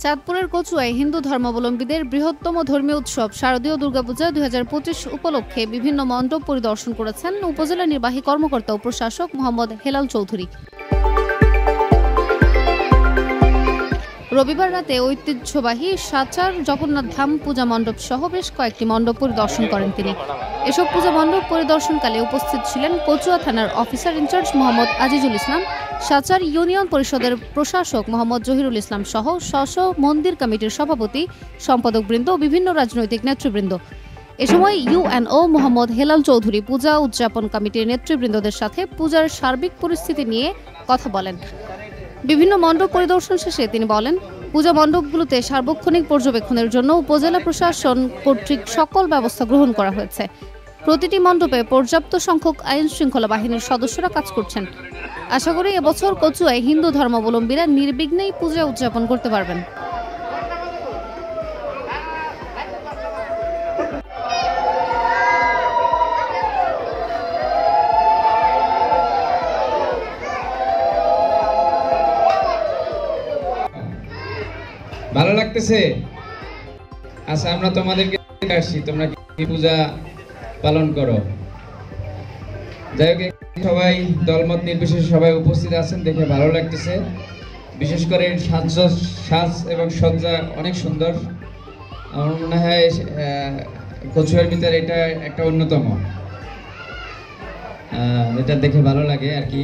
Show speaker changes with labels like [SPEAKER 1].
[SPEAKER 1] চাঁদপুরের কচুয়ায় হিন্দু ধর্মাবলম্বীদের বৃহত্তম ধর্মীয় উৎসব শারদীয় দুর্গাপূজা ২০২৫ উপলক্ষে বিভিন্ন মণ্ডপ পরিদর্শন করেছেন উপজেলা নির্বাহী কর্মকর্তা ও প্রশাসক মোহাম্মদ হেলাল চৌধুরী। রবিবার রাতে ঐতিহ্যবাহী সাচার জগন্নাথ ধাম পূজা মণ্ডপ সহ বেশ কয়েকটি মণ্ডপ পরিদর্শন করেন তিনি। এসব পূজা মণ্ডপ পরিদর্শনকালে উপস্থিত ছিলেন কচুয়া থানার officer in charge Mohammad Azizul Islam, Sachar union পরিষদের প্রশাসক মোহাম্মদ জহিরুল ইসলাম সহ স্ব মন্দির কমিটির সভাপতি, সম্পাদকবৃন্দ ও বিভিন্ন রাজনৈতিক নেতৃবৃন্দ। এ সময় ইউএনও মোহাম্মদ হেলাল চৌধুরী পূজা উদযাপন কমিটির নেতৃবৃন্দদের সাথে পূজার সার্বিক পরিস্থিতি নিয়ে কথা বলেন। বিভিন্ন মণ্ডপ পরিদর্শন শেষে তিনি বলেন, পূজা মণ্ডপগুলোতে সার্বক্ষণিক পর্যবেক্ষণের জন্য উপজেলা প্রশাসন কর্তৃক সকল ব্যবস্থা গ্রহণ করা হয়েছে। প্রতিটি মণ্ডপে পর্যাপ্ত সংখ্যক আইন শৃঙ্খলা বাহিনীর সদস্যরা কাজ করছেন। আশা করি এবছর কচুয়ায় হিন্দু ধর্মাবলম্বীরা নির্বিঘ্নেই পূজা উদযাপন করতে পারবেন।
[SPEAKER 2] ভালো লাগতেছে? আচ্ছা, আমরা তোমাদেরকে আসছি, তোমরা কি পূজা পালন করো? যাই হোক, সবাই দলমত নির্বিশেষে সবাই উপস্থিত আছেন দেখে ভালো লাগতেছে। বিশেষ করে সাজ এবং সজ্জা অনেক সুন্দর। আমার মনে হয় কচুয়ার ভিতরে এটা একটা অন্যতম, এটা দেখে ভালো লাগে আর কি।